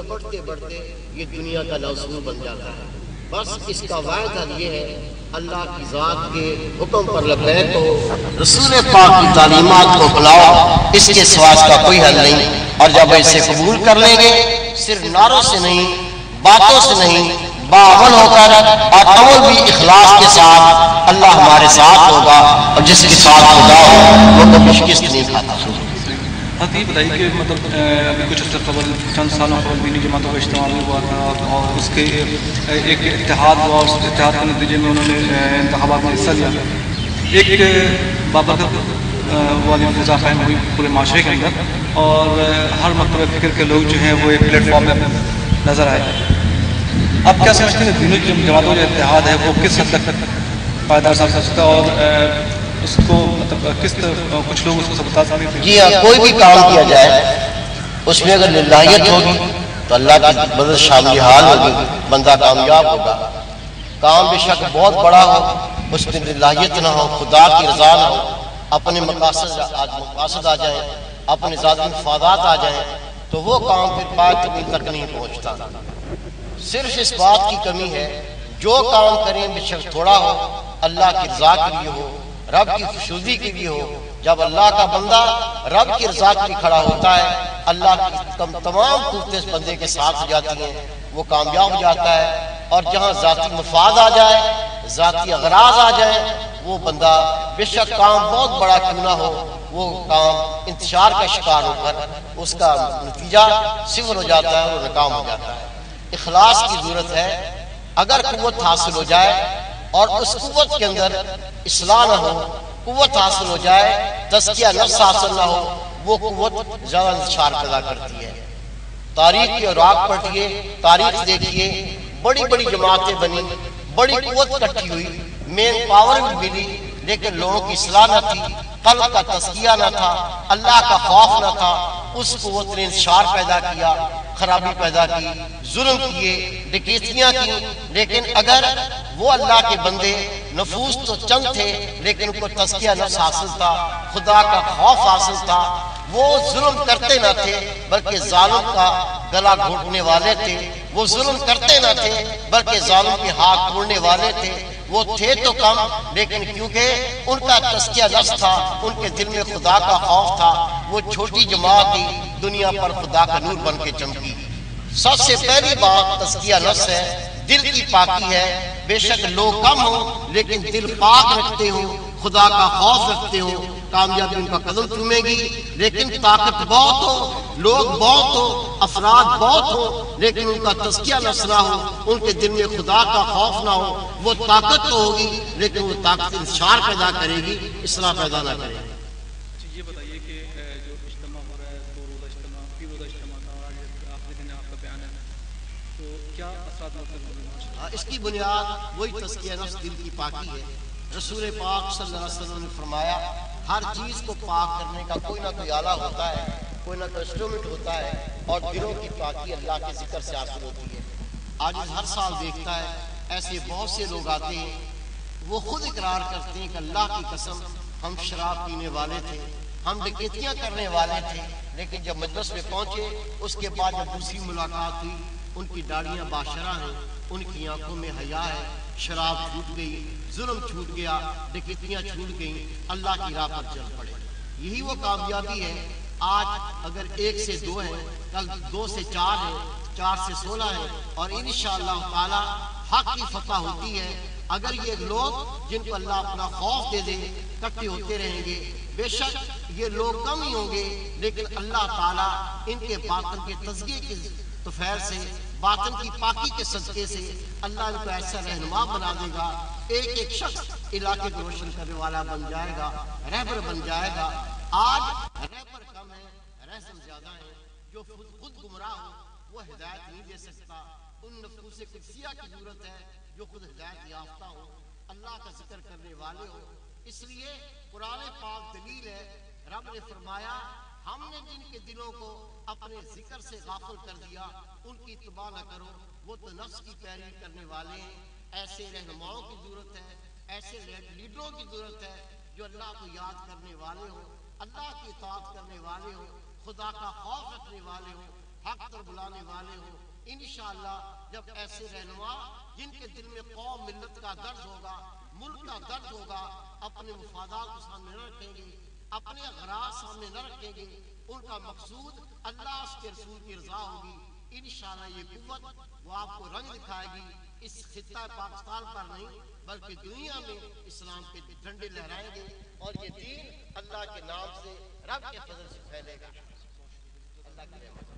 بڑھتے بڑھتے یہ دنیا کا لوثو بن جاتا ہے۔ بس اس کا واحد حل یہ ہے اللہ کی ذات کے حکم پر لبیک ہو، رسول پاک کی تعلیمات کو اپناؤ، اس کے سوا اس کا کوئی حل نہیں۔ اور جب اسے قبول کر لیں گے، صرف نعروں سے نہیں، باتوں سے نہیں، باعمل ہو کر اور عمل بھی اخلاص کے ساتھ، اللہ ہمارے ساتھ ہوگا، اور جس کے ساتھ خدا ہو وہ کبھی شکست نہیں کھاتا۔ یہ بتائیے کہ مطلب ابھی کچھ عرصہ قبل، چند سالوں قبل دینی جماعتوں کا اجتماع ہوا تھا، اور اس کے ایک اتحاد ہوا، اور اس اتحاد کے نتیجے میں انہوں نے انتخابات میں حصہ لیا۔ ایک بابرکت والی فضا قائم ہوئی پورے معاشرے کے اندر، اور ہر مکتبہ فکر کے لوگ جو ہیں وہ ایک پلیٹ فارم میں نظر آئے۔ اب کیا سمجھتے ہیں دینی جماعتوں کا اتحاد ہے وہ کس حد تک پائیدار ثابت ہو سکتا ہے، اور اس کو مطلب کچھ لوگ اس کو بتا سکتے ہیں؟ جی ہاں، کوئی بھی کام کیا جائے اس میں اگر للہیت ہوگی تو اللہ کی مدد شامل حال ہوگی، بندہ کامیاب ہوگا۔ کام بے شک بہت بڑا ہو، اس میں للہیت نہ ہو، خدا کی رضا نہ ہو، اپنے مقاصد آ جائیں، اپنے ذاتی مفادات آ جائیں، تو وہ کام پھر پائے تکمیل تک نہیں پہنچتا۔ صرف اس بات کی کمی ہے جو کام کریں بے شک تھوڑا ہو، اللہ کی رضا کے لیے ہو، رب کی خوشنودی کے لیے ہو۔ جب اللہ کا بندہ رب کی رضا کے لیے کھڑا ہوتا ہے، اللہ کی تمام قوتیں اس بندے کے ساتھ ہو جاتی ہیں، وہ کامیاب ہو جاتا ہے۔ اور جہاں ذاتی مفاد آ جائے، ذاتی اغراض آ جائیں، وہ بندہ بے شک کام بہت بڑا کیوں نہ ہو، وہ کام انتشار کا شکار ہو کر اس کا نتیجہ صفر ہو جاتا ہے اور ناکام ہو جاتا ہے۔ اخلاص کی ضرورت ہے۔ اگر قوت حاصل ہو جائے اور اس قوت کے اندر اصلاح نہ ہو، قوت حاصل ہو جائے، تزکیہ نفس حاصل نہ ہو، وہ قوت زیادہ انتشار پیدا کرتی ہے۔ تاریخ کے اوراق پڑھیے، تاریخ دیکھیے، بڑی بڑی جماعتیں بنی، بڑی قوت کٹھی ہوئی، مین پاور بھی ملی، لیکن لوگوں کی اصلاح نہ تھی، قلب کا تزکیہ نہ تھا، اللہ کا خوف نہ تھا۔ اس قوت نے انتشار پیدا کیا، خرابی پیدا کی، ظلم کیے، ڈکیتیاں کی۔ لیکن اگر وہ اللہ کے بندے، نفوس تو چند تھے لیکن ان کو تزکیہ نفس حاصل تھا، خدا کا خوف حاصل تھا، وہ ظلم کرتے نہ تھے بلکہ ظالم کا گلا گھونٹنے والے تھے، وہ ظلم کرتے نہ تھے بلکہ ظالم کے ہاتھ توڑنے والے تھے۔ وہ تھے تو کم، لیکن کیونکہ ان کا تزکیہ نفس تھا، ان کے دل میں خدا کا خوف تھا، وہ چھوٹی جماعت کی دنیا پر خدا کا نور بن کے چمکی۔ سب سے پہلی بات تزکیہ نفس ہے، دل کی پاکی ہے۔ بے شک لوگ کم ہوں لیکن دل پاک رکھتے ہو، خدا کا خوف رکھتے ہو، کامیابی ان کا قدم چومے گی۔ لیکن طاقت بہت ہو، لوگ بہت ہو، افراد بہت ہو، لیکن ان کا تزکیہ نفس نہ ہو، ان کے دل میں خدا کا خوف نہ ہو، وہ طاقت تو ہوگی لیکن وہ طاقت انتشار پیدا کرے گی، اصلاح پیدا نہ کرے گی۔ یہ بتائیے کہ جو اجتماع ہو رہا ہے، 2 روزہ اجتماع، 3 روزہ اجتماع تھا، اور آج آخری دن آپ کا بیان ہے، تو کیا اثرات ہوتے ہیں؟ اس کی بنیاد وہی تزکیہ نفس، دل کی پاکی ہے۔ رسول پاک صلی اللہ علیہ وسلم نے فرمایا ہر چیز کو پاک کرنے کا کوئی نہ کوئی آلہ ہوتا ہے، کوئی نہ کوئی انسٹرومنٹ ہوتا ہے، اور دلوں کی پاکی اللہ کے ذکر سے حاصل ہوتی ہے۔ آج ہر سال دیکھتا ہے ایسے بہت سے لوگ آتے ہیں، وہ خود اقرار کرتے ہیں کہ اللہ کی قسم ہم شراب پینے والے تھے، ہم ڈکیتیاں کرنے والے تھے، لیکن جب مجلس میں پہنچے اس کے بعد جب دوسری ملاقات ہوئی، ان کی داڑیاں باشرہ ہیں، ان کی آنکھوں میں حیا ہے، شراب چھوٹ گئی، ظلم چھوٹ گیا، ڈکیتیاں چھوٹ گئیں، اللہ کی راہ پر چل پڑے۔ یہی وہ کامیابی ہے۔ آج اگر 1 سے 2 ہیں، کل 2 سے 4 ہیں، 4 سے 16 ہیں، اور انشاءاللہ تعالی حق کی فتح ہوتی ہے۔ اگر یہ لوگ جن کو اللہ اپنا خوف دے دے اکٹھے ہوتے رہیں گے، بے شک یہ لوگ کم ہی ہوں گے، لیکن اللہ تعالیٰ ان کے باطن کے تزکیے کی طفیل سے، باطن کی پاکی کے صدقے سے اللہ ان کو ایسا رہنما بنا دے گا، ایک ایک شخص علاقے کو روشن کرنے والا بن جائے گا، رہبر بن جائے گا۔ آج رہبر کم ہے، رہزم زیادہ ہے۔ جو خود گمراہ ہو وہ ہدایت نہیں دے سکتا، ان نفوس قدسیہ کی ضرورت ہے جو خود ہدایت یافتہ ہو، اللہ کا ذکر کرنے والے ہو۔ اس لیے قرآن پاک دلیل ہے، رب نے فرمایا ہم نے جن کے دلوں کو اپنے ذکر سے غافل کر دیا ان کی اتباع نہ کرو، وہ تو نفس کی پیروی کرنے والے ہیں۔ ایسے رہنماؤں کی ضرورت ہے، ایسے لیڈروں کی ضرورت ہے جو اللہ کو یاد کرنے والے ہوں، اللہ کی اطاعت کرنے والے ہوں، خدا کا خوف رکھنے والے ہوں، حق پر بلانے والے ہوں۔ انشاءاللہ جب ایسے رہنما جن کے دل میں قوم ملت کا درد ہوگا، ملک کا درد ہوگا، اپنے مفادات کو سامنے نہ رکھیں گے، اپنے اغراض سامنے نہ رکھیں گے، ان کا مقصود اللہ اس کے رسول کی رضا ہوگی، انشاءاللہ یہ قوت وہ آپ کو رنگ دکھائے گی، اس خطہ پاکستان پر نہیں بلکہ دنیا میں اسلام کے جھنڈے لہرائیں گے، اور یہ دین اللہ کے نام سے رب کے فضل سے پھیلے گا۔ اللہ کی رحمت۔